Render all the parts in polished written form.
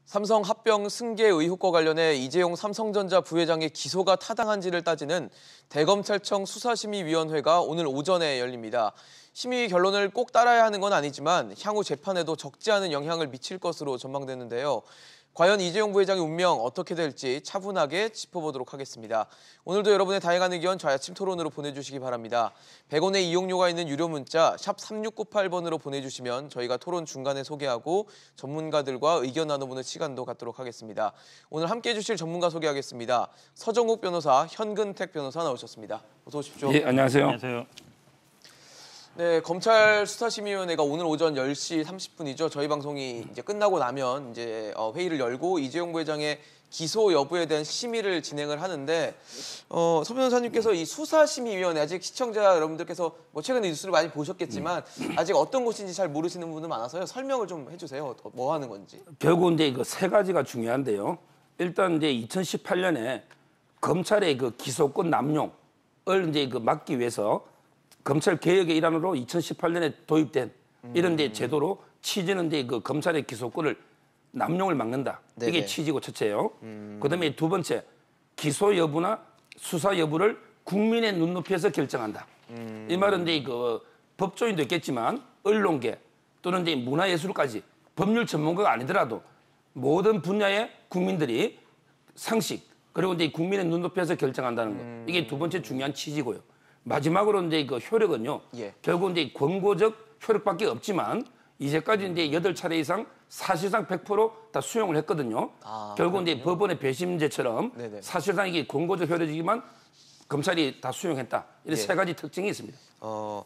삼성 합병 승계 의혹과 관련해 이재용 삼성전자 부회장의 기소가 타당한지를 따지는 대검찰청 수사심의위원회가 오늘 오전에 열립니다. 심의 결론을 꼭 따라야 하는 건 아니지만 향후 재판에도 적지 않은 영향을 미칠 것으로 전망되는데요. 과연 이재용 부회장의 운명 어떻게 될지 차분하게 짚어보도록 하겠습니다. 오늘도 여러분의 다양한 의견 좌야침 토론으로 보내주시기 바랍니다. 100원의 이용료가 있는 유료 문자 샵 3698번으로 보내주시면 저희가 토론 중간에 소개하고 전문가들과 의견 나눠보는 시간도 갖도록 하겠습니다. 오늘 함께해 주실 전문가 소개하겠습니다. 서정욱 변호사, 현근택 변호사 나오셨습니다. 어서 오십시오. 예, 안녕하세요. 안녕하세요. 네, 검찰 수사심의위원회가 오늘 오전 10시 30분이죠. 저희 방송이 이제 끝나고 나면 이제 회의를 열고 이재용 부회장의 기소 여부에 대한 심의를 진행을 하는데 서 변호사님께서 이 수사심의위원회 아직 시청자 여러분들께서 뭐 최근에 뉴스를 많이 보셨겠지만 아직 어떤 곳인지 잘 모르시는 분들 많아서요. 설명을 좀 해주세요. 뭐 하는 건지. 결국 이제 그 세 가지가 중요한데요. 일단 이제 2018년에 검찰의 그 기소권 남용을 이제 그 막기 위해서 검찰 개혁의 일환으로 2018년에 도입된 이런 이제 제도로 취지는 이제 그 검찰의 기소권을 남용을 막는다. 네네. 이게 취지고 첫째요. 그다음에 두 번째 기소 여부나 수사 여부를 국민의 눈높이에서 결정한다. 이 말은 이제 그 법조인도 있겠지만 언론계 또는 이제 문화예술까지 법률 전문가가 아니더라도 모든 분야의 국민들이 상식 그리고 이제 국민의 눈높이에서 결정한다는 것. 이게 두 번째 중요한 취지고요. 마지막으로 이제 그 효력은요. 예. 결국 이제 권고적 효력밖에 없지만 이제까지 이제 8차례 이상 사실상 100% 다 수용을 했거든요. 결국 이제 법원의 배심제처럼 네네. 사실상 이게 권고적 효력이지만 검찰이 다 수용했다. 이런 세 가지 특징이 있습니다.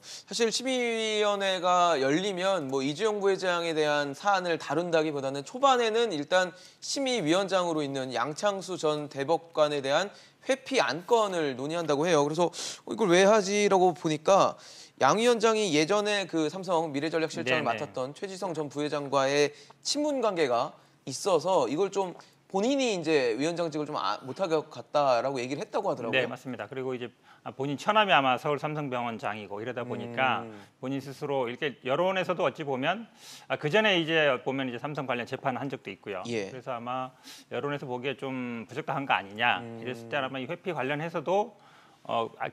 사실 심의위원회가 열리면 뭐 이재용 부회장에 대한 사안을 다룬다기보다는 초반에는 일단 심의위원장으로 있는 양창수 전 대법관에 대한 회피 안건을 논의한다고 해요. 그래서 이걸 왜 하지라고 보니까 양 위원장이 예전에 그 삼성 미래전략실장을 맡았던 최지성 전 부회장과의 친분 관계가 있어서 이걸 좀 본인이 이제 위원장직을 좀 못하게 갔다라고 얘기를 했다고 하더라고요. 네, 맞습니다. 그리고 이제 본인 처남이 아마 서울 삼성병원장이고 이러다 보니까 본인 스스로 이렇게 여론에서도 어찌 보면 그 전에 이제 보면 이제 삼성 관련 재판을 한 적도 있고요. 예. 그래서 아마 여론에서 보기에 좀 부적당한 거 아니냐 이랬을 때 아마 이 회피 관련해서도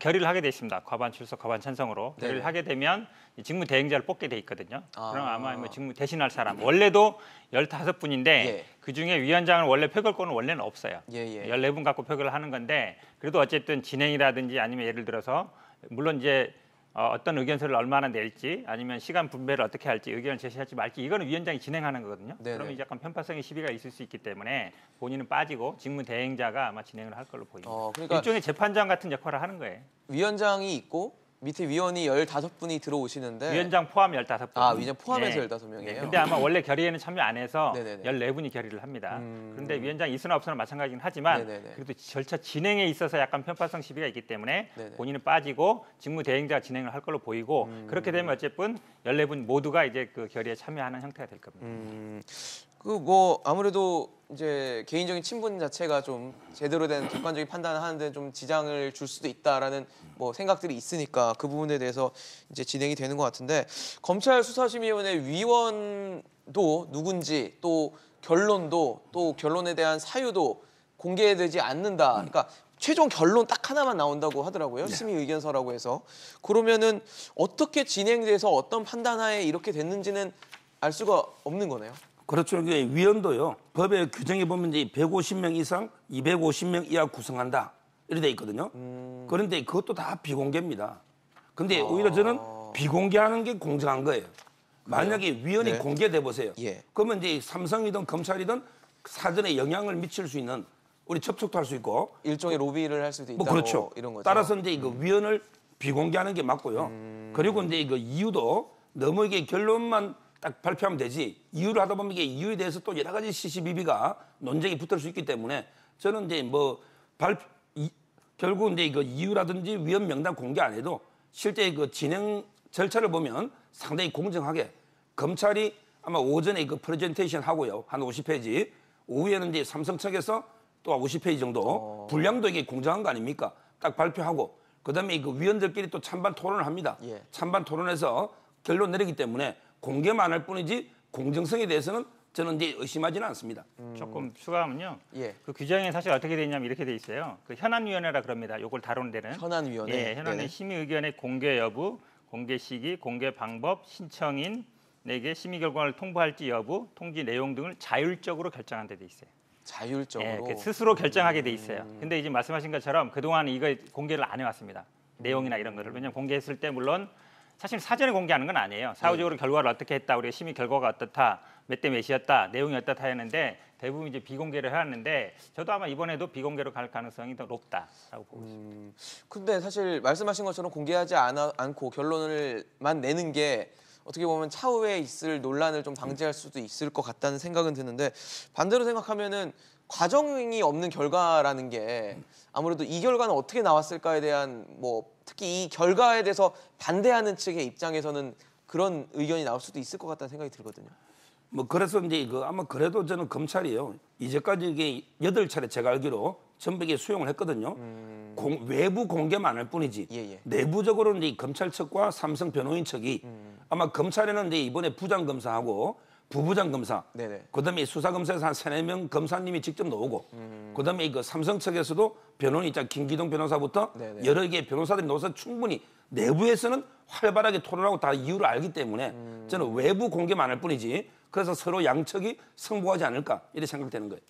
결의를 하게 돼 있습니다. 과반 출석, 과반 찬성으로 결의를 하게 되면 직무 대행자를 뽑게 돼 있거든요. 그럼 아마 뭐 직무 대신할 사람 원래도 15분인데 예. 그중에 위원장을 원래 표결권은 원래는 없어요. 예. 14분 갖고 표결을 하는 건데 그래도 어쨌든 진행이라든지 아니면 예를 들어서 물론 이제 어떤 의견서를 얼마나 낼지 아니면 시간 분배를 어떻게 할지 의견을 제시할지 말지 이거는 위원장이 진행하는 거거든요. 네네. 그러면 약간 편파성의 시비가 있을 수 있기 때문에 본인은 빠지고 직무 대행자가 아마 진행을 할 걸로 보입니다. 그러니까 일종의 재판장 같은 역할을 하는 거예요. 위원장이 있고 밑에 위원이 15분이 들어오시는데 위원장 포함 15분. 위원장 포함해서 15명이에요? 근데 아마 원래 결의에는 참여 안 해서 네네네. 14분이 결의를 합니다. 그런데 위원장이 있으나 없으나 마찬가지긴 하지만 네네네. 그래도 절차 진행에 있어서 약간 편파성 시비가 있기 때문에 네네. 본인은 빠지고 직무 대행자가 진행을 할 걸로 보이고 그렇게 되면 어쨌든 14분 모두가 이제 그 결의에 참여하는 형태가 될 겁니다. 그 뭐 아무래도 이제 개인적인 친분 자체가 좀 제대로 된 객관적인 판단을 하는데 좀 지장을 줄 수도 있다라는 뭐 생각들이 있으니까 그 부분에 대해서 이제 진행이 되는 것 같은데 검찰 수사심의위원회 위원도 누군지 또 결론도 또 결론에 대한 사유도 공개되지 않는다. 그러니까 최종 결론 딱 하나만 나온다고 하더라고요. 심의 의견서라고 해서. 그러면은 어떻게 진행돼서 어떤 판단하에 이렇게 됐는지는 알 수가 없는 거네요. 그렇죠. 위원도요. 법의 규정에 보면 이제 150명 이상, 250명 이하 구성한다. 이렇게 돼 있거든요. 그런데 그것도 다 비공개입니다. 근데 오히려 저는 비공개하는 게 공정한 거예요. 만약에 위원이 공개돼 보세요. 예. 그러면 이제 삼성이든 검찰이든 사전에 영향을 미칠 수 있는 우리 접촉도 할 수 있고 일종의 로비를 할 수도 있다. 뭐 그렇죠. 이런 거죠. 따라서 이제 그 위원을 비공개하는 게 맞고요. 그리고 이제 그 이유도 너무 이게 결론만 딱 발표하면 되지 이유를 하다 보면 이게 이유에 대해서 또 여러 가지 시시비비가 논쟁이 붙을 수 있기 때문에 저는 이제 뭐 결국 이제 그 이유라든지 위원 명단 공개 안 해도 실제 그 진행 절차를 보면 상당히 공정하게 검찰이 아마 오전에 그 프레젠테이션 하고요 한 50페이지 오후에는 이제 삼성 측에서 또 50페이지 정도 분량도 이게 공정한 거 아닙니까? 딱 발표하고 그다음에 그 위원들끼리 또 찬반 토론을 합니다. 찬반 토론해서 결론 내리기 때문에 공개만 할 뿐이지 공정성에 대해서는 저는 이제 의심하지는 않습니다. 조금 추가하면요. 예. 그 규정이 사실 어떻게 돼 있냐면 이렇게 돼 있어요. 그 현안위원회라 그럽니다. 요걸 다루는 데는. 현안위원회. 예, 현안위 네네. 심의 의견의 공개 여부, 공개 시기, 공개 방법, 신청인에게 심의 결과를 통보할지 여부, 통지 내용 등을 자율적으로 결정한 데 돼 있어요. 자율적으로. 예, 스스로 결정하게 돼 있어요. 근데 이제 말씀하신 것처럼 그동안 이거 공개를 안 해왔습니다. 내용이나 이런 거를. 왜냐하면 공개했을 때 물론 사실 사전에 공개하는 건 아니에요. 사후적으로 결과를 어떻게 했다, 우리가 심의 결과가 어떻다, 몇 대 몇이었다, 내용이 어떻다 했는데 대부분 이제 비공개를 해왔는데 저도 아마 이번에도 비공개로 갈 가능성이 더 높다라고 보고 있습니다. 근데 사실 말씀하신 것처럼 공개하지 않고 결론을만 내는 게 어떻게 보면 차후에 있을 논란을 좀 방지할 수도 있을 것 같다는 생각은 드는데 반대로 생각하면은 과정이 없는 결과라는 게 아무래도 이 결과는 어떻게 나왔을까에 대한 뭐 특히 이 결과에 대해서 반대하는 측의 입장에서는 그런 의견이 나올 수도 있을 것 같다는 생각이 들거든요. 뭐 그래서 이제 아마 그래도 저는 검찰이요. 이제까지 이게 8차례 제가 알기로 전부 이게 수용을 했거든요. 외부 공개만 할 뿐이지. 예. 내부적으로는 이제 검찰 측과 삼성 변호인 측이 아마 검찰에는 이제 이번에 부장 검사하고 부부장 검사, 네네. 그다음에 수사검사에서 한 3-4명 검사님이 직접 나오고, 그다음에 그 삼성 측에서도 변호인 있잖아 김기동 변호사부터 네네. 여러 개의 변호사들이 나와서 충분히 내부에서는 활발하게 토론하고 다 이유를 알기 때문에 저는 외부 공개만 할 뿐이지. 그래서 서로 양측이 승부하지 않을까 이렇게 생각되는 거예요.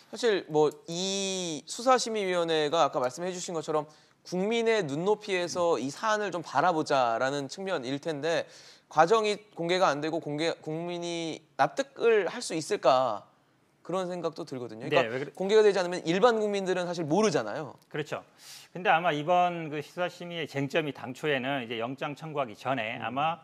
사실 뭐 이 수사심의위원회가 아까 말씀해 주신 것처럼 국민의 눈높이에서 이 사안을 좀 바라보자라는 측면일 텐데 과정이 공개가 안 되고 국민이 납득을 할 수 있을까 그런 생각도 들거든요. 그러니까 네, 공개가 되지 않으면 일반 국민들은 사실 모르잖아요. 그렇죠. 근데 아마 이번 그 수사심의의 쟁점이 당초에는 이제 영장 청구하기 전에 아마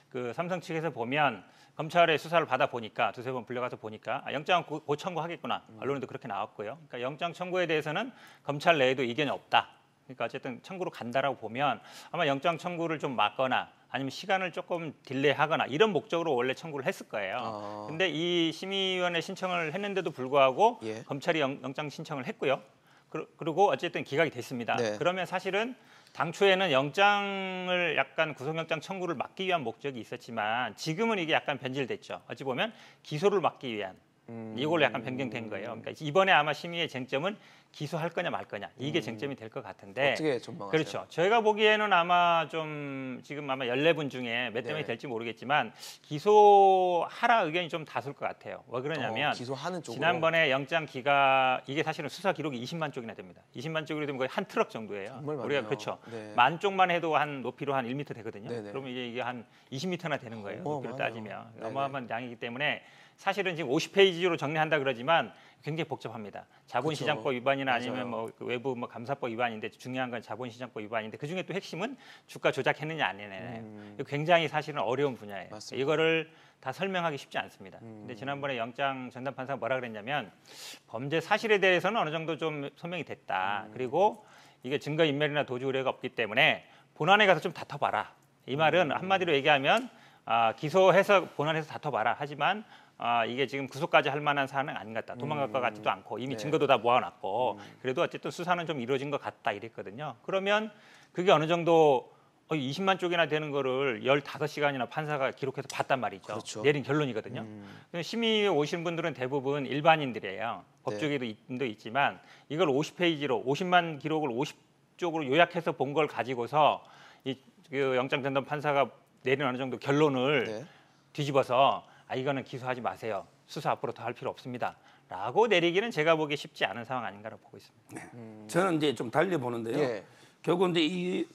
그 삼성 측에서 보면 검찰의 수사를 받아 보니까 두세 번 불려가서 보니까 영장 곧 청구하겠구나. 언론에도 그렇게 나왔고요. 그러니까 영장 청구에 대해서는 검찰 내에도 이견이 없다. 그러니까 어쨌든 청구로 간다라고 보면 아마 영장 청구를 좀 막거나 아니면 시간을 조금 딜레이하거나 이런 목적으로 원래 청구를 했을 거예요. 근데 이 심의위원회 신청을 했는데도 불구하고 예. 검찰이 영장 신청을 했고요. 그리고 어쨌든 기각이 됐습니다. 네. 그러면 사실은 당초에는 영장을 약간 구속영장 청구를 막기 위한 목적이 있었지만 지금은 이게 약간 변질됐죠. 어찌 보면 기소를 막기 위한 이걸로 약간 변경된 거예요. 그러니까 이번에 아마 심의의 쟁점은 기소할 거냐 말 거냐 이게 쟁점이 될 것 같은데 어떻게 전망하세요? 그렇죠. 저희가 보기에는 아마 좀 지금 아마 14분 중에 몇 대 몇이 네. 될지 모르겠지만 기소하라 의견이 좀 다수일 것 같아요. 왜 그러냐면 기소하는 쪽으로. 지난번에 영장 기각 이게 사실은 수사 기록이 20만 쪽이나 됩니다. 20만 쪽이라 되면 거의 한 트럭 정도예요. 정말 많네요. 우리가 그렇죠. 네. 만 쪽만 해도 한 높이로 한 1m 되거든요. 네네. 그러면 이게 한 20m나 되는 거예요. 높이로 어마어마하네요. 따지면 네네. 어마어마한 양이기 때문에 사실은 지금 50페이지로 정리한다 그러지만 굉장히 복잡합니다. 자본시장법 그쵸. 위반이나 맞아요. 아니면 뭐 외부 뭐 감사법 위반인데 중요한 건 자본시장법 위반인데 그 중에 또 핵심은 주가 조작했느냐 안 했느냐예요. 이거 굉장히 사실은 어려운 분야예요. 맞습니다. 이거를 다 설명하기 쉽지 않습니다. 근데 지난번에 영장 전담 판사가 뭐라 그랬냐면 범죄 사실에 대해서는 어느 정도 좀 소명이 됐다. 그리고 이게 증거 인멸이나 도주 의뢰가 없기 때문에 본안에 가서 좀 다퉈봐라. 이 말은 한마디로 얘기하면 기소해서 본안에서 다퉈봐라. 하지만 이게 지금 구속까지 할 만한 사안은 아닌 것 같다. 도망갈 것 같지도 않고 이미 네. 증거도 다 모아놨고 그래도 어쨌든 수사는 좀 이루어진 것 같다 이랬거든요. 그러면 그게 어느 정도 20만 쪽이나 되는 거를 15시간이나 판사가 기록해서 봤단 말이죠. 그렇죠. 내린 결론이거든요. 심의에 오신 분들은 대부분 일반인들이에요. 법조계도 있지만 이걸 50페이지로 50만 기록을 50쪽으로 요약해서 본 걸 가지고서 그 영장 전담 판사가 내린 어느 정도 결론을 네. 뒤집어서 이거는 기소하지 마세요. 수사 앞으로 더 할 필요 없습니다. 라고 내리기는 제가 보기에 쉽지 않은 상황 아닌가라고 보고 있습니다. 저는 이제 좀 달리 보는데요. 예. 결국 이제 이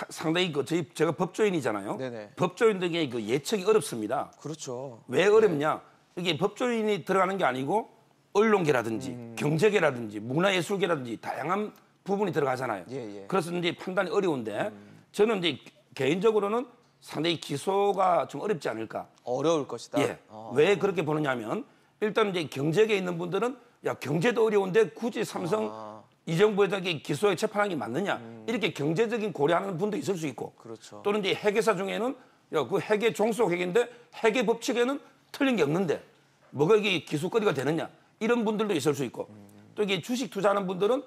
상당히 제가 법조인이잖아요. 네네. 법조인들에게 그 예측이 어렵습니다. 그렇죠. 왜 어렵냐? 이게 법조인이 들어가는 게 아니고 언론계라든지 경제계라든지 문화예술계라든지 다양한 부분이 들어가잖아요. 예. 그래서 이제 판단이 어려운데 저는 이제 개인적으로는 상당히 기소가 좀 어렵지 않을까. 어려울 것이다. 예. 왜 그렇게 보느냐면 일단 이제 경제계에 있는 분들은 야 경제도 어려운데 굳이 삼성 이정부에게 기소에 재판하는 게 맞느냐 이렇게 경제적인 고려하는 분도 있을 수 있고 그렇죠. 또는 이제 회계사 중에는 야 그 회계 종속 회계인데 회계 법칙에는 틀린 게 없는데 뭐가 이게 기소거리가 되느냐 이런 분들도 있을 수 있고 또 이게 주식 투자하는 분들은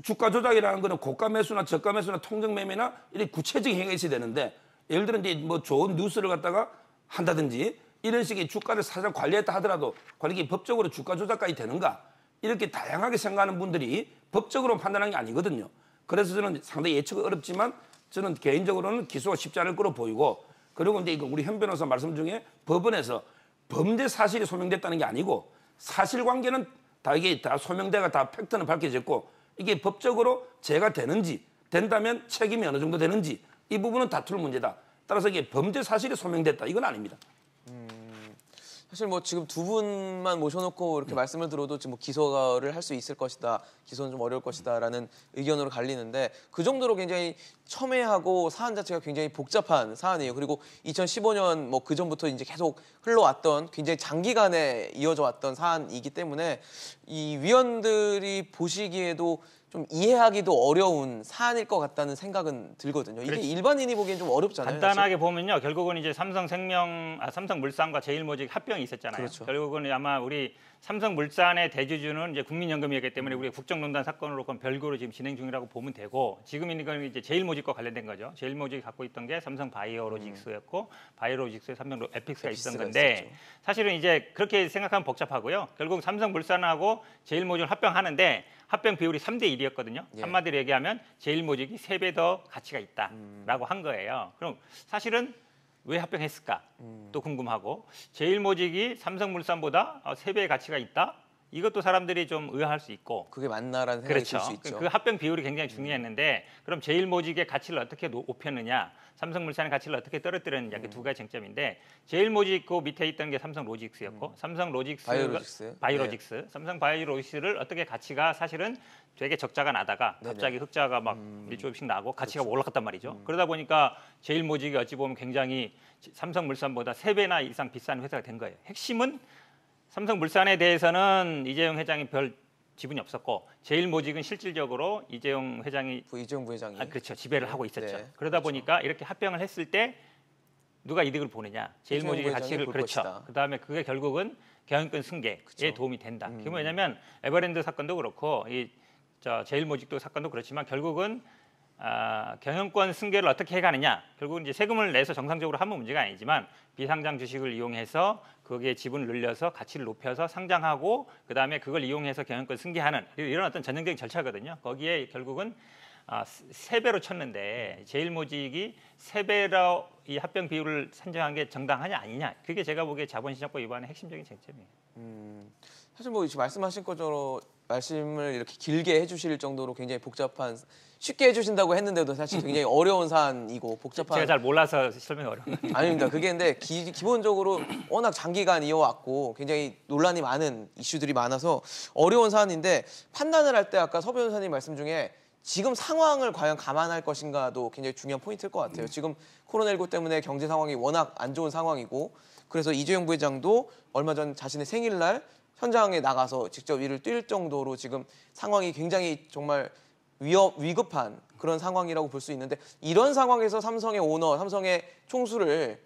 주가 조작이라는 거는 고가 매수나 저가 매수나 통정 매매나 이런 구체적인 행위가 있어야 되는데 예를 들어 이제 뭐 좋은 뉴스를 갖다가 한다든지 이런 식의 주가를 사실상 관리했다 하더라도 관리기 법적으로 주가 조작까지 되는가? 이렇게 다양하게 생각하는 분들이 법적으로 판단하는 게 아니거든요. 그래서 저는 상당히 예측이 어렵지만 저는 개인적으로는 기소가 쉽지 않을 거로 보이고 그리고 이제 이거 우리 현 변호사 말씀 중에 법원에서 범죄 사실이 소명됐다는 게 아니고 사실관계는 다 이게 다 소명돼가 다 팩트는 밝혀졌고 이게 법적으로 죄가 되는지 된다면 책임이 어느 정도 되는지 이 부분은 다툴 문제다. 따라서 이게 범죄 사실이 소명됐다 이건 아닙니다. 사실 뭐 지금 두 분만 모셔놓고 이렇게 말씀을 들어도 지금 뭐 기소를 할 수 있을 것이다, 기소는 좀 어려울 것이다라는 의견으로 갈리는데 그 정도로 굉장히 첨예하고 사안 자체가 굉장히 복잡한 사안이에요. 그리고 2015년 뭐 그 전부터 이제 계속 흘러왔던 굉장히 장기간에 이어져 왔던 사안이기 때문에 이 위원들이 보시기에도 좀 이해하기도 어려운 사안일 것 같다는 생각은 들거든요. 이게 그렇지. 일반인이 보기엔 좀 어렵잖아요. 간단하게 보면요, 결국은 이제 삼성물산과 제일모직 합병이 있었잖아요. 그렇죠. 결국은 아마 우리 삼성물산의 대주주는 이제 국민연금이었기 때문에 우리가 국정농단 사건으로 그건 별거로 지금 진행 중이라고 보면 되고 지금 있는 건 이제 제일모직과 관련된 거죠. 제일모직이 갖고 있던 게 삼성바이오로직스였고 바이오로직스에 삼성 에픽스가 있던 건데 있었죠. 사실은 이제 그렇게 생각하면 복잡하고요. 결국 삼성물산하고 제일모직을 합병하는데 합병 비율이 3대 1이었거든요. 예. 한마디로 얘기하면 제일모직이 3배 더 가치가 있다라고 한 거예요. 그럼 사실은 왜 합병했을까? 또 궁금하고 제일모직이 삼성물산보다 3배의 가치가 있다? 이것도 사람들이 좀 의아할 수 있고 그게 맞나라는 생각이 들 수 있죠. 그 합병 비율이 굉장히 중요했는데 그럼 제일모직의 가치를 어떻게 높였느냐 삼성물산의 가치를 어떻게 떨어뜨렸느냐 그 두 가지 쟁점인데 제일모직 그 밑에 있던 게 삼성로직스였고 바이오로직스 삼성바이오로직스를 어떻게 가치가 사실은 되게 적자가 나다가 갑자기 흑자가 막 일조씩 나고 가치가 올라갔단 말이죠. 그러다 보니까 제일모직이 어찌 보면 굉장히 삼성물산보다 3배나 이상 비싼 회사가 된 거예요. 핵심은 삼성물산에 대해서는 이재용 회장이 별 지분이 없었고 제일모직은 실질적으로 이재용 회장이 이재용 부회장이 그렇죠. 지배를 하고 있었죠. 네, 그러다 그렇죠. 보니까 이렇게 합병을 했을 때 누가 이득을 보느냐? 제일모직의 가치를 그렇죠. 그다음에 그게 결국은 경영권 승계에 도움이 된다. 그게 뭐냐면 에버랜드 사건도 그렇고 제일모직도 사건도 그렇지만 결국은 경영권 승계를 어떻게 해가느냐. 결국은 이제 세금을 내서 정상적으로 하면 문제가 아니지만 비상장 주식을 이용해서 거기에 지분을 늘려서 가치를 높여서 상장하고 그다음에 그걸 이용해서 경영권 승계하는 이런 어떤 전형적인 절차거든요. 거기에 결국은 3배로 쳤는데 제일모직이 3배로 이 합병 비율을 산정한 게 정당하냐 아니냐. 그게 제가 보기에 자본시장법 위반의 핵심적인 쟁점이에요. 사실 뭐 지금 말씀하신 것처럼 말씀을 이렇게 길게 해주실 정도로 굉장히 복잡한 쉽게 해주신다고 했는데도 사실 굉장히 어려운 사안이고 복잡한 제가 잘 몰라서 설명이 어려운 아닙니다. 그게 근데 기본적으로 워낙 장기간 이어왔고 굉장히 논란이 많은 이슈들이 많아서 어려운 사안인데 판단을 할 때 아까 서 변호사님 말씀 중에 지금 상황을 과연 감안할 것인가도 굉장히 중요한 포인트일 것 같아요. 지금 코로나19 때문에 경제 상황이 워낙 안 좋은 상황이고 그래서 이재용 부회장도 얼마 전 자신의 생일날 현장에 나가서 직접 일을 뛸 정도로 지금 상황이 굉장히 정말 위급한 그런 상황이라고 볼 수 있는데 이런 상황에서 삼성의 오너, 삼성의 총수를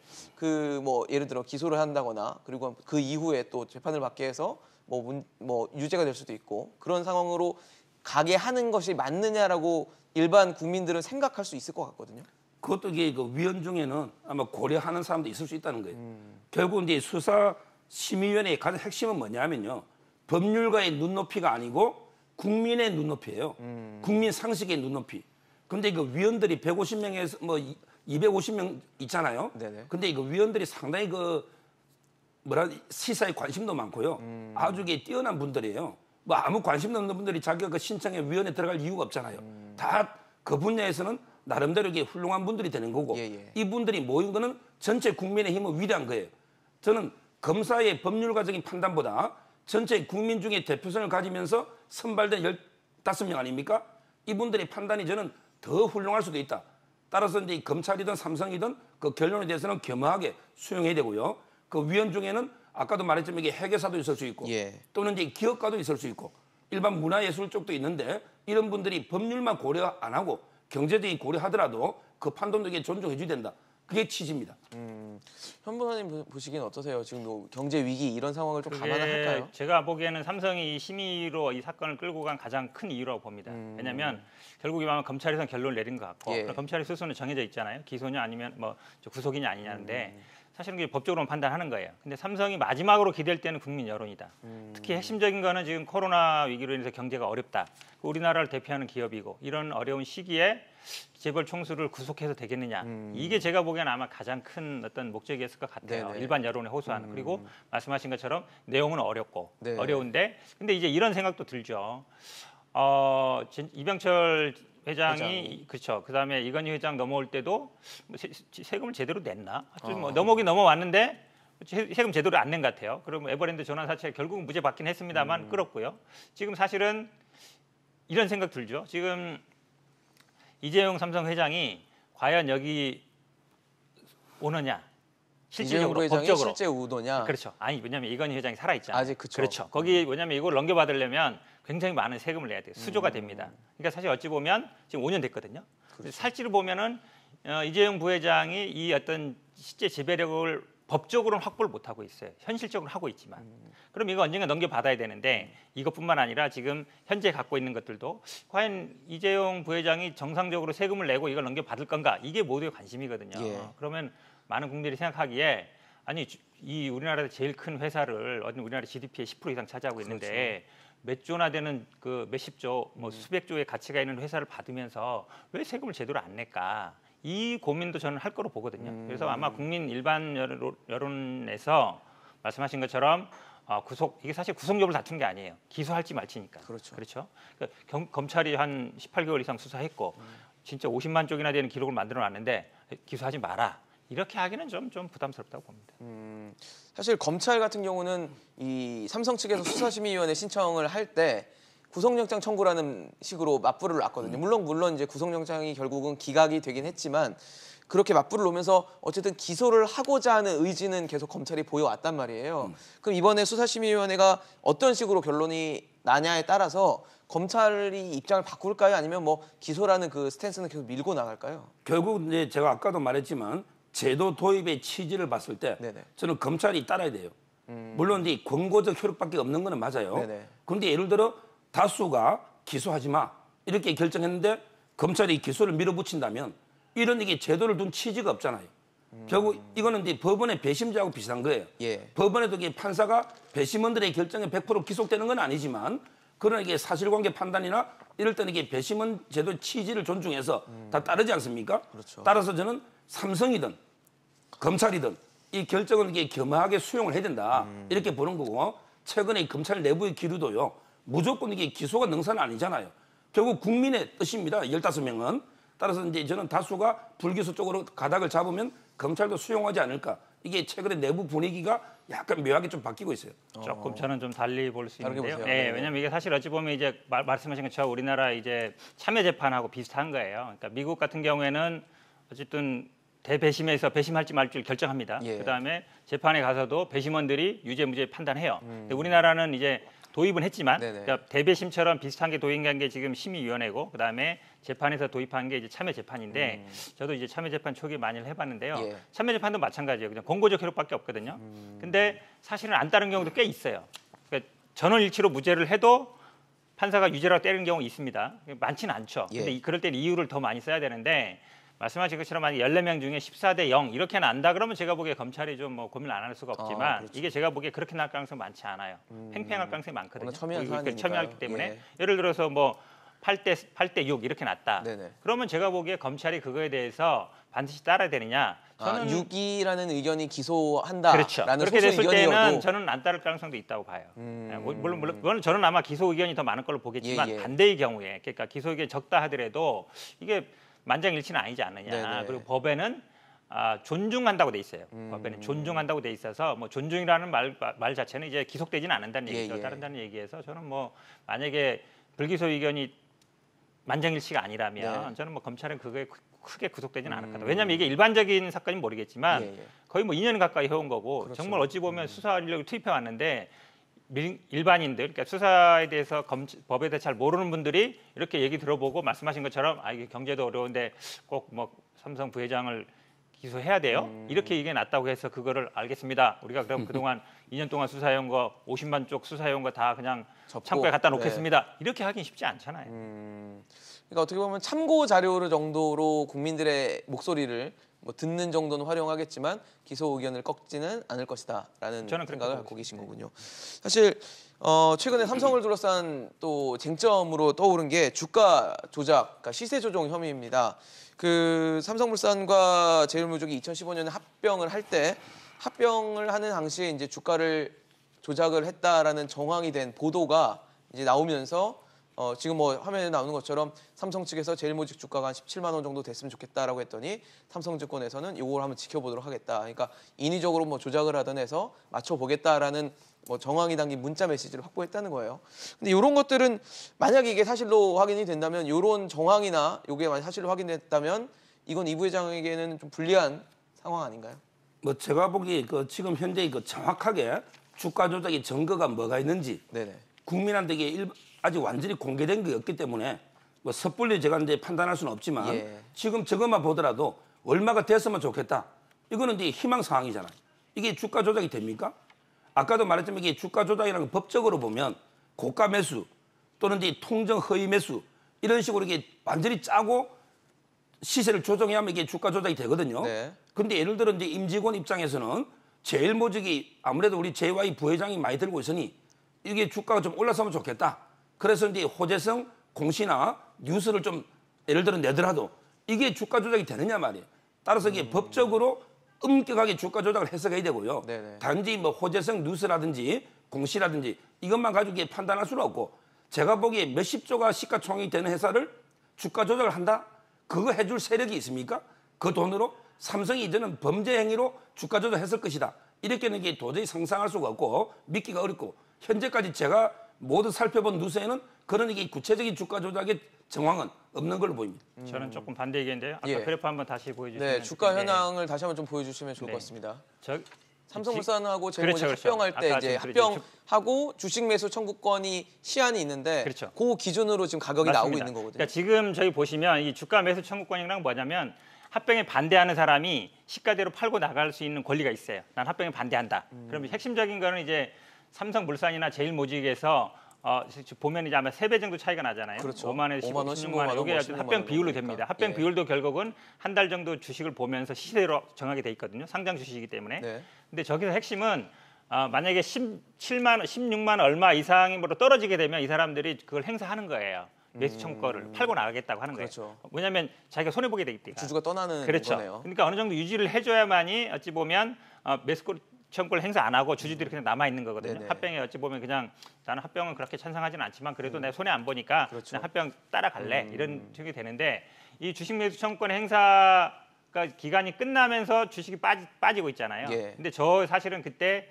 예를 들어 기소를 한다거나 그리고 그 이후에 또 재판을 받게 해서 뭐 유죄가 될 수도 있고 그런 상황으로 가게 하는 것이 맞느냐라고 일반 국민들은 생각할 수 있을 것 같거든요. 그것도 이게 그 위원 중에는 아마 고려하는 사람도 있을 수 있다는 거예요. 결국 이제 수사심의위원회의 가장 핵심은 뭐냐면요. 법률가의 눈높이가 아니고 국민의 눈높이예요. 국민 상식의 눈높이. 근데 그 위원들이 150명에서 뭐 250명 있잖아요. 네네. 근데 이거 위원들이 상당히 시사에 관심도 많고요. 아주 뛰어난 분들이에요. 뭐 아무 관심도 없는 분들이 자기가 그 신청에 위원회 들어갈 이유가 없잖아요. 다 그 분야에서는 나름대로 이게 훌륭한 분들이 되는 거고 이분들이 모인 거는 전체 국민의 힘은 위대한 거예요. 저는 검사의 법률가적인 판단보다 전체 국민 중에 대표성을 가지면서 선발된 15명 아닙니까? 이분들의 판단이 저는 더 훌륭할 수도 있다. 따라서 이제 검찰이든 삼성이든 그 결론에 대해서는 겸허하게 수용해야 되고요. 그 위원 중에는 아까도 말했지만 이게 회계사도 있을 수 있고 또는 이제 기업가도 있을 수 있고 일반 문화예술 쪽도 있는데 이런 분들이 법률만 고려 안 하고 경제적인 고려하더라도 그 판단도 이게 존중해 줘야 된다. 그게 취지입니다. 현 변호사님 보시기엔 어떠세요? 지금 뭐 경제 위기 이런 상황을 좀 감안을 할까요? 제가 보기에는 삼성이 심의로 이 사건을 끌고 간 가장 큰 이유라고 봅니다. 왜냐하면 결국 이만 검찰에서 결론을 내린 것 같고 검찰의 수순은 정해져 있잖아요. 기소냐 아니면 뭐 구속이냐 아니냐인데 사실은 그게 법적으로 판단하는 거예요. 근데 삼성이 마지막으로 기댈 때는 국민 여론이다. 특히 핵심적인 거는 지금 코로나 위기로 인해서 경제가 어렵다. 우리나라를 대표하는 기업이고 이런 어려운 시기에 재벌 총수를 구속해서 되겠느냐. 이게 제가 보기엔 아마 가장 큰 어떤 목적이었을 것 같아요. 네네. 일반 여론에 호소하는. 그리고 말씀하신 것처럼 내용은 어렵고 네. 어려운데 근데 이제 이런 생각도 들죠. 이병철 회장이 그렇죠. 그다음에 이건희 회장 넘어올 때도 세금을 제대로 냈나? 뭐 넘어오긴 넘어왔는데 세금 제대로 안 낸 것 같아요. 그럼 에버랜드 전환 사채 결국은 무죄 받긴 했습니다만 끌었고요. 지금 사실은 이런 생각 들죠. 지금 이재용 삼성 회장이 과연 여기 오느냐? 실질적으로 회장이 법적으로 실제 우도냐? 그렇죠. 아니 왜냐하면 이건희 회장이 살아 있잖아요. 아직 그쵸. 그렇죠. 거기 왜냐하면 이걸 넘겨받으려면 굉장히 많은 세금을 내야 돼요. 수조가 됩니다. 그러니까 사실 어찌 보면 지금 5년 됐거든요. 그렇죠. 실제로 보면은 이재용 부회장이 이 어떤 실제 지배력을 법적으로는 확보를 못 하고 있어요. 현실적으로 하고 있지만. 그럼 이거 언젠가 넘겨받아야 되는데 이것뿐만 아니라 지금 현재 갖고 있는 것들도 과연 이재용 부회장이 정상적으로 세금을 내고 이걸 넘겨받을 건가? 이게 모두의 관심이거든요. 예. 그러면 많은 국민들이 생각하기에 아니 이 우리나라의 제일 큰 회사를 우리나라 GDP의 10% 이상 차지하고 있는데 그렇죠. 몇 조나 되는 그 몇십 조, 뭐 수백 조의 가치가 있는 회사를 받으면서 왜 세금을 제대로 안 낼까? 이 고민도 저는 할 거로 보거든요. 그래서 아마 국민 일반 여론에서 말씀하신 것처럼 이게 사실 구속 여부를 다툰 게 아니에요. 기소할지 말지니까. 그렇죠. 그러니까 검찰이 한 18개월 이상 수사했고 진짜 50만 쪽이나 되는 기록을 만들어놨는데 기소하지 마라. 이렇게 하기는 좀 부담스럽다고 봅니다. 사실 검찰 같은 경우는 이 삼성 측에서 수사심의위원회 신청을 할 때 구속영장 청구라는 식으로 맞불을 놨거든요. 물론 이제 구속영장이 결국은 기각이 되긴 했지만 그렇게 맞불을 놓으면서 어쨌든 기소를 하고자 하는 의지는 계속 검찰이 보여왔단 말이에요. 그럼 이번에 수사심의위원회가 어떤 식으로 결론이 나냐에 따라서 검찰이 입장을 바꿀까요? 아니면 뭐 기소라는 그 스탠스는 계속 밀고 나갈까요? 결국 이제 제가 아까도 말했지만 제도 도입의 취지를 봤을 때 네네. 저는 검찰이 따라야 돼요. 물론 이제 권고적 효력밖에 없는 거는 맞아요. 네네. 그런데 예를 들어 다수가 기소하지 마 이렇게 결정했는데 검찰이 기소를 밀어붙인다면 이런 이게 제도를 둔 취지가 없잖아요. 결국 이거는 이제 법원의 배심자하고 비슷한 거예요. 예. 법원에도 이게 판사가 배심원들의 결정에 100% 기속되는 건 아니지만 그런 이게 사실관계 판단이나 이럴 때는 이게 배심원 제도 취지를 존중해서 다 따르지 않습니까? 그렇죠. 따라서 저는 삼성이든 검찰이든 이 결정은 이게 겸허하게 수용을 해야 된다 이렇게 보는 거고 최근에 검찰 내부의 기류도요 무조건 이게 기소가 능사는 아니잖아요. 결국 국민의 뜻입니다. 15명은. 따라서 이제 저는 다수가 불기소 쪽으로 가닥을 잡으면 검찰도 수용하지 않을까. 이게 최근에 내부 분위기가 약간 묘하게 좀 바뀌고 있어요. 조금 저는 좀 달리 볼 수 있는데요. 보세요. 네, 왜냐하면 이게 사실 어찌 보면 이제 말씀하신 것처럼 우리나라 이제 참여 재판하고 비슷한 거예요. 그러니까 미국 같은 경우에는 어쨌든 대배심에서 배심할지 말지를 결정합니다. 예. 그다음에 재판에 가서도 배심원들이 유죄 무죄 판단해요. 근데 우리나라는 이제 도입은 했지만 그러니까 대배심처럼 비슷한 게 도입한 게 지금 심의위원회고 그다음에 재판에서 도입한 게 이제 참여 재판인데 저도 이제 참여 재판 초기에 많이 해봤는데요. 예. 참여 재판도 마찬가지예요. 그냥 권고적 효력밖에 없거든요. 근데 사실은 안 따른 경우도 꽤 있어요. 그러니까 전원일치로 무죄를 해도 판사가 유죄라고 때리는 경우 있습니다. 많지는 않죠. 근데 예. 그럴 때는 이유를 더 많이 써야 되는데 말씀하신 것처럼 만약 14명 중에 14대 0 이렇게 난다 그러면 제가 보기에 검찰이 좀 뭐 고민을 안 할 수가 없지만 그렇죠. 이게 제가 보기에 그렇게 날 가능성이 많지 않아요. 팽팽할 가능성이 많거든요. 첨예한 사안이니까요. 첨예하기 때문에 예. 예를 들어서 뭐 8대 6 이렇게 났다. 네네. 그러면 제가 보기에 검찰이 그거에 대해서 반드시 따라야 되느냐. 저는 6이라는 의견이 기소한다라는 그렇죠. 그렇게 됐을 때는 의견이어도 저는 안 따를 가능성도 있다고 봐요. 물론 저는 아마 기소 의견이 더 많은 걸로 보겠지만 예, 예. 반대의 경우에 그러니까 기소 의견이 적다 하더라도 이게 만장일치는 아니지 않느냐. 네네. 그리고 법에는 존중한다고 돼 있어요. 법에는 존중한다고 돼 있어서 뭐 존중이라는 말 자체는 이제 기속되지는 않는다는 얘기죠. 예. 따른다는 얘기에서 저는 뭐 만약에 불기소 의견이 만장일치가 아니라면 저는 뭐 검찰은 그거에 크게 구속되지는 않을 거다. 왜냐하면 이게 일반적인 사건이 모르겠지만 거의 뭐 2년 가까이 해온 거고 그렇죠. 정말 어찌 보면 수사 인력을 투입해 왔는데 일반인들, 그러니까 수사에 대해서 법에 대해 잘 모르는 분들이 이렇게 얘기 들어보고 말씀하신 것처럼 이게 경제도 어려운데 꼭 뭐 삼성 부회장을 기소해야 돼요. 이렇게 얘기가 났다고 해서 그거를 알겠습니다. 우리가 그럼 그동안 2년 동안 수사해온 거 50만 쪽 수사해온 거 다 그냥 접고, 창고에 갖다 놓겠습니다. 이렇게 하긴 쉽지 않잖아요. 그러니까 어떻게 보면 참고 자료 정도로 국민들의 목소리를 뭐 듣는 정도는 활용하겠지만 기소 의견을 꺾지는 않을 것이다라는 저는 생각을 갖고 계신 거군요. 사실 최근에 삼성을 둘러싼 또 쟁점으로 떠오른 게 주가 조작, 그러니까 시세 조종 혐의입니다. 그 삼성물산과 제일모직이 2015년에 합병을 하는 당시에 이제 주가를 조작을 했다라는 정황이 된 보도가 이제 나오면서 지금 뭐 화면에 나오는 것처럼 삼성 측에서 제일모직 주가가 한 17만 원 정도 됐으면 좋겠다라고 했더니 삼성증권에서는 이걸 한번 지켜보도록 하겠다. 그러니까 인위적으로 뭐 조작을 하든 해서 맞춰보겠다라는 뭐 정황이 담긴 문자 메시지를 확보했다는 거예요. 근데 이런 것들은 만약에 이게 사실로 확인이 된다면 이런 정황이나 이게 만약 사실로 확인됐다면 이건 이 부회장에게는 좀 불리한 상황 아닌가요? 뭐 제가 보기에 지금 현재 정확하게 주가 조작의 증거가 뭐가 있는지 네네. 국민한테 이게 아직 완전히 공개된 게 없기 때문에 뭐 섣불리 제가 이제 판단할 수는 없지만 예. 지금 저것만 보더라도 얼마가 됐으면 좋겠다. 이거는 이제 희망 사항이잖아요. 이게 주가 조작이 됩니까? 아까도 말했지만 이게 주가 조작이라는 건 법적으로 보면 고가 매수 또는 이제 통정 허위 매수 이런 식으로 이게 완전히 짜고 시세를 조정해야만 이게 주가 조작이 되거든요. 네. 근데 예를 들어 이제 임직원 입장에서는 제일모직이 아무래도 우리 JY 부회장이 많이 들고 있으니 이게 주가가 좀 올랐으면 좋겠다. 그래서 이제 호재성 공시나 뉴스를 좀 예를 들어 내더라도 이게 주가 조작이 되느냐 말이에요. 따라서 이게 법적으로 엄격하게 주가 조작을 해석해야 되고요. 네네. 단지 뭐 호재성 뉴스라든지 공시라든지 이것만 가지고 이게 판단할 수는 없고 제가 보기에 몇십조가 시가총액이 되는 회사를 주가 조작을 한다? 그거 해줄 세력이 있습니까? 그 돈으로 삼성이 이제는 범죄 행위로 주가 조작했을 것이다. 이렇게는 이게 도저히 상상할 수가 없고 믿기가 어렵고 현재까지 제가 모두 살펴본 뉴스에는 그런 이게 구체적인 주가 조작의 정황은 없는 걸로 보입니다. 저는 조금 반대 의견인데요. 아까 예. 그래프 한번 다시 보여주시면. 네, 주가 좋겠는데. 현황을 다시 한번 좀 보여주시면 좋을 네. 것 같습니다. 저, 삼성물산하고 제일모직 그렇죠. 합병할 때 아까 이제 말씀드린 합병하고 주식 매수 청구권이 시한이 있는데 그렇죠. 그 기준으로 지금 가격이 나오고 맞습니다. 있는 거거든요. 그러니까 지금 저희 보시면 이 주가 매수 청구권이란 뭐냐면 합병에 반대하는 사람이 시가대로 팔고 나갈 수 있는 권리가 있어요. 난 합병에 반대한다. 그러면 핵심적인 거는 이제 삼성물산이나 제일모직에서 보면 이제 아마 3배 정도 차이가 나잖아요. 그렇죠. 5만 원, 5만 원, 16만 원. 16만 원, 이게 16만 합병 원 비율로 정도니까. 됩니다. 합병 예. 비율도 결국은 한 달 정도 주식을 보면서 시세로 정하게 돼 있거든요. 상장 주식이기 때문에. 네. 근데 저기서 핵심은 만약에 16만 원, 16만 얼마 이상으로 떨어지게 되면 이 사람들이 그걸 행사하는 거예요. 매수 청구를 팔고 나가겠다고 하는 거예요. 그렇죠. 왜냐하면 자기가 손해 보게 되기 때문에. 주주가 떠나는 그렇죠. 거네요. 그러니까 어느 정도 유지를 해줘야만이 어찌 보면 매수 청구를 행사 안 하고 주주들이 그냥 남아 있는 거거든요. 네네. 합병에 어찌 보면 그냥 나는 합병은 그렇게 찬성하지는 않지만 그래도 내 손해 안 보니까 그렇죠. 그냥 합병 따라갈래 이런 식이 되는데 이 주식 매수 청구권 행사가 기간이 끝나면서 주식이 빠지고 있잖아요. 예. 근데 저 사실은 그때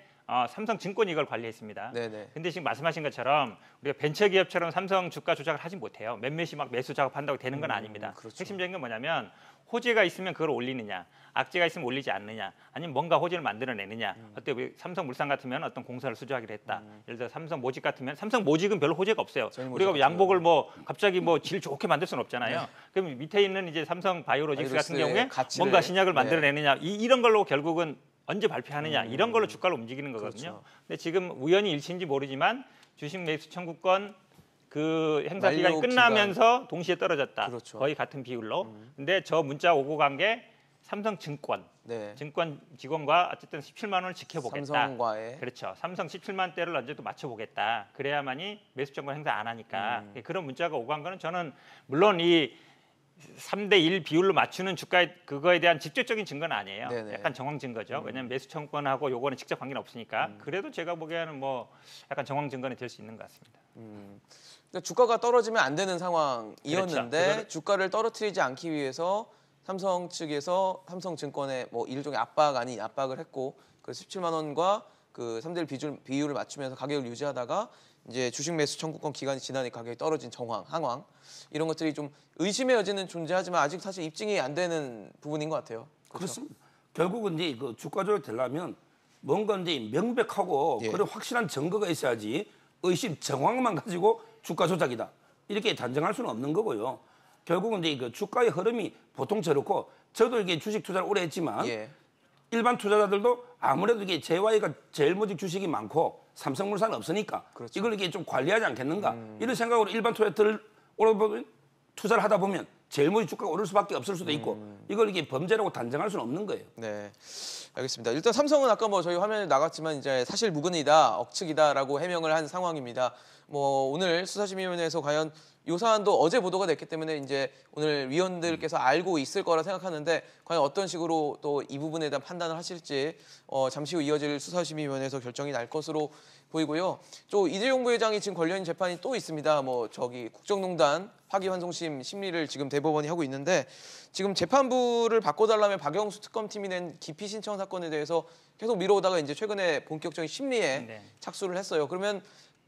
삼성증권이 이걸 관리했습니다. 네네. 근데 지금 말씀하신 것처럼 우리가 벤처기업처럼 삼성 주가 조작을 하지 못해요. 몇몇이 막 매수 작업한다고 되는 건 아닙니다. 그렇죠. 핵심적인 건 뭐냐면 호재가 있으면 그걸 올리느냐, 악재가 있으면 올리지 않느냐, 아니면 뭔가 호재를 만들어내느냐. 어때 삼성물산 같으면 어떤 공사를 수주하기로 했다. 예를 들어 삼성모직 같으면 삼성모직은 별로 호재가 없어요. 우리가 양복을 뭐 갑자기 뭐 질 좋게 만들 수는 없잖아요. 그럼 밑에 있는 이제 삼성바이오로직스 같은 경우에 뭔가 신약을 만들어내느냐 이런 걸로 결국은 언제 발표하느냐 이런 걸로 주가를 움직이는 거거든요. 그렇죠. 근데 지금 우연히 일치인지 모르지만 주식 매수 청구권 그 행사 기간이 만료 끝나면서 동시에 떨어졌다. 그렇죠. 거의 같은 비율로. 근데 저 문자 오고 간 게 삼성증권, 네. 증권 직원과 어쨌든 17만 원을 지켜보겠다. 삼성과의 그렇죠. 삼성 17만 대를 언제도 맞춰보겠다. 그래야만이 매수 청구 행사 안 하니까 그런 문자가 오고 간 거는 저는 물론 이 3대1 비율로 맞추는 주가 그거에 대한 직접적인 증거는 아니에요. 네네. 약간 정황 증거죠. 왜냐하면 매수 청구권하고 요거는 직접 관계는 없으니까. 그래도 제가 보기에는 뭐 약간 정황 증거는 될 수 있는 것 같습니다. 그러니까 주가가 떨어지면 안 되는 상황이었는데 그렇죠. 주가를 떨어뜨리지 않기 위해서 삼성 측에서 삼성증권에 뭐 일종의 압박 아닌 압박을 했고 그 17만 원과 그 3대1 비율을 맞추면서 가격을 유지하다가 이제 주식 매수 청구권 기간이 지나니 가격이 떨어진 정황, 상황 이런 것들이 좀 의심의 여지는 존재하지만 아직 사실 입증이 안 되는 부분인 것 같아요. 그렇죠? 그렇습니다. 결국은 이제 그 주가 조작 되려면 뭔가 이제 명백하고 예. 그런 확실한 증거가 있어야지 의심 정황만 가지고 주가 조작이다 이렇게 단정할 수는 없는 거고요. 결국은 이제 그 주가의 흐름이 보통 저렇고 저도 이게 주식 투자를 오래 했지만 예. 일반 투자자들도 아무래도 이게 JY가 제일모직 주식이 많고 삼성물산은 없으니까 그렇죠. 이걸 이게 좀 관리하지 않겠는가 이런 생각으로 일반 투자자들 오래 보면 투자를 하다 보면 제일 먼저 주가가 오를 수밖에 없을 수도 있고 이걸 이게 범죄라고 단정할 수는 없는 거예요. 네, 알겠습니다. 일단 삼성은 아까 뭐 저희 화면에 나갔지만 이제 사실 무근이다, 억측이다라고 해명을 한 상황입니다. 뭐 오늘 수사심의위원회에서 과연 요 사안도 어제 보도가 됐기 때문에 이제 오늘 위원들께서 알고 있을 거라 생각하는데 과연 어떤 식으로 또 이 부분에 대한 판단을 하실지 잠시 후 이어질 수사심의위원회에서 결정이 날 것으로 보이고요. 또 이재용 부회장이 지금 걸려있는 재판이 또 있습니다. 뭐 저기 국정농단 파기환송심 심리를 지금 대법원이 하고 있는데 지금 재판부를 바꿔달라며 박영수 특검팀이 낸 기피 신청 사건에 대해서 계속 미뤄오다가 이제 최근에 본격적인 심리에 착수를 했어요. 그러면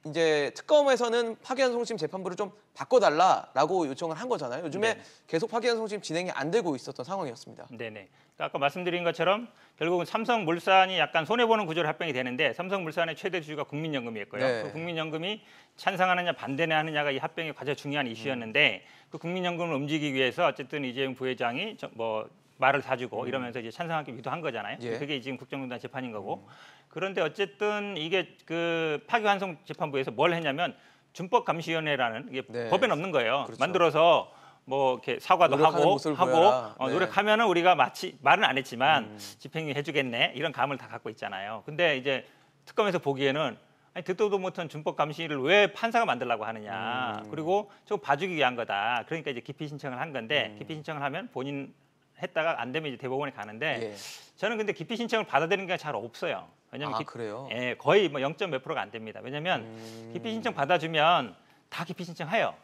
이제 특검에서는 파기환송심 재판부를 좀 바꿔달라라고 요청을 한 거잖아요. 요즘에 계속 파기환송심 진행이 안 되고 있었던 상황이었습니다. 네네. 그러니까 아까 말씀드린 것처럼 결국은 삼성물산이 약간 손해보는 구조로 합병이 되는데 삼성물산의 최대 주주가 국민연금이었고요. 네. 그 국민연금이 찬성하느냐 반대하느냐가 이 합병의 가장 중요한 이슈였는데 그 국민연금을 움직이기 위해서 어쨌든 이재용 부회장이 뭐 말을 사주고 이러면서 이제 찬성하기 유도한 거잖아요. 예. 그게 지금 국정농단 재판인 거고. 그런데 어쨌든 이게 그 파기환송 재판부에서 뭘 했냐면 준법감시위원회라는 이게 네. 법에는 없는 거예요. 그렇죠. 만들어서 뭐 이렇게 사과도 노력하는 모습을 보여라. 네. 노력하면은 우리가 마치 말은 안 했지만 집행유예 해주겠네 이런 감을 다 갖고 있잖아요. 근데 이제 특검에서 보기에는 아니 듣도 못한 준법 감시를 왜 판사가 만들라고 하느냐. 그리고 저거 봐주기 위한 거다. 그러니까 이제 기피 신청을 한 건데 기피 신청을 하면 본인 했다가 안 되면 이제 대법원에 가는데 예. 저는 근데 기피 신청을 받아들이는 게 잘 없어요. 왜냐면 그래요? 예, 거의 뭐 0. 몇 프로가 안 됩니다. 왜냐면 기피 신청 받아주면 다 기피 신청해요.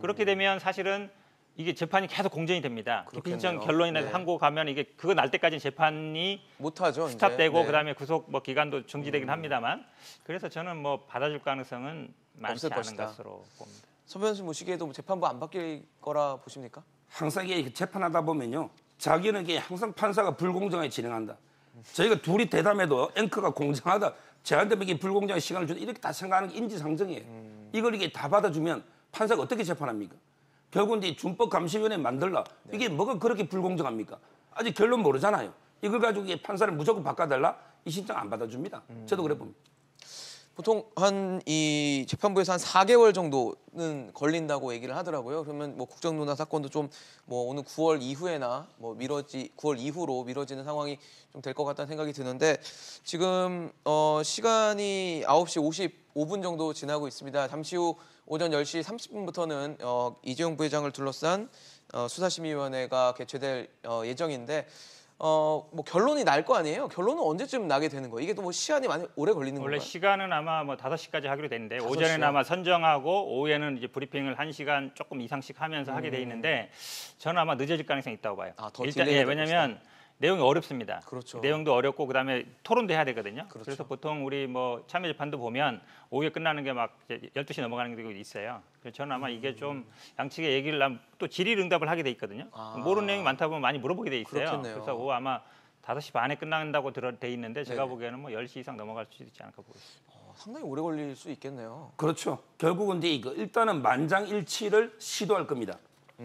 그렇게 되면 사실은 이게 재판이 계속 공전이 됩니다. 기피 신청 결론이 나서 항고 가면 이게 그거 날 때까지는 재판이 못하죠. 스탑되고 이제. 네. 그다음에 구속 뭐 기간도 정지되긴 합니다만 그래서 저는 뭐 받아줄 가능성은 많지 않은 것이다. 것으로 봅니다. 서변수 보시기에도 뭐 재판부 안 바뀔 거라 보십니까? 항상 이게 재판하다 보면요. 자기는 이게 항상 판사가 불공정하게 진행한다. 저희가 둘이 대담해도 앵커가 공정하다. 저한테 이게 불공정한 시간을 주다 이렇게 다 생각하는 게 인지상정이에요. 이걸 이게 다 받아주면 판사가 어떻게 재판합니까? 결국 이제 준법감시위원회 만들라. 이게 뭐가 그렇게 불공정합니까? 아직 결론 모르잖아요. 이걸 가지고 이게 판사를 무조건 바꿔달라? 이 신청 안 받아줍니다. 저도 그래 봅니다. 보통 이 재판부에서 한 4개월 정도는 걸린다고 얘기를 하더라고요. 그러면 뭐 국정농단 사건도 좀 뭐 오늘 9월 이후에나 뭐 9월 이후로 미뤄지는 상황이 좀 될 것 같다는 생각이 드는데 지금 시간이 9시 55분 정도 지나고 있습니다. 잠시 후 오전 10시 30분부터는 이재용 부회장을 둘러싼 수사심의위원회가 개최될 예정인데 뭐 결론이 날 거 아니에요? 결론은 언제쯤 나게 되는 거예요? 이게 또 뭐 시간이 많이 오래 걸리는 건가요? 원래 시간은 아마 뭐 5시까지 하기로 됐는데 5시요? 오전에는 아마 선정하고 오후에는 이제 브리핑을 1시간 조금 이상씩 하면서 하게 돼 있는데 저는 아마 늦어질 가능성이 있다고 봐요. 더 일단 딜레이가 왜냐면 내용이 어렵습니다. 그렇죠. 내용도 어렵고 그다음에 토론도 해야 되거든요. 그렇죠. 그래서 보통 우리 뭐 참여 재판도 보면 오후에 끝나는 게 막 12시 넘어가는 경우도 있어요. 그래서 저는 아마 이게 좀 양측의 얘기를 하면 또 질의응답을 하게 돼 있거든요. 모르는 내용이 많다 보면 많이 물어보게 돼 있어요. 그렇겠네요. 그래서 오후 아마 5시 반에 끝난다고 돼 있는데 제가 네. 보기에는 뭐 10시 이상 넘어갈 수 있지 않을까 보고 있습니다. 상당히 오래 걸릴 수 있겠네요. 그렇죠. 결국은 이제 이거 일단은 만장일치를 시도할 겁니다.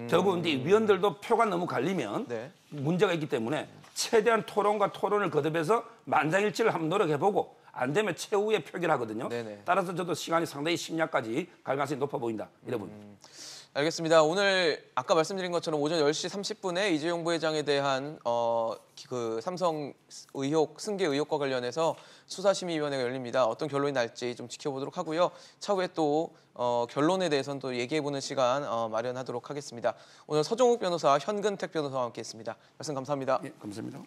결국은 이제 위원들도 표가 너무 갈리면 네. 문제가 있기 때문에 최대한 토론과 토론을 거듭해서 만장일치를 한번 노력해보고 안 되면 최후에 표결하거든요. 네네. 따라서 저도 시간이 상당히 심야까지 갈 가능성이 높아 보인다. 이래 봅니다. 알겠습니다. 오늘 아까 말씀드린 것처럼 오전 10시 30분에 이재용 부회장에 대한 그 삼성 의혹 승계 의혹과 관련해서 수사심의위원회가 열립니다. 어떤 결론이 날지 좀 지켜보도록 하고요. 차후에 또 결론에 대해서는 또 얘기해보는 시간 마련하도록 하겠습니다. 오늘 서정욱 변호사, 현근택 변호사와 함께했습니다. 말씀 감사합니다. 예, 감사합니다.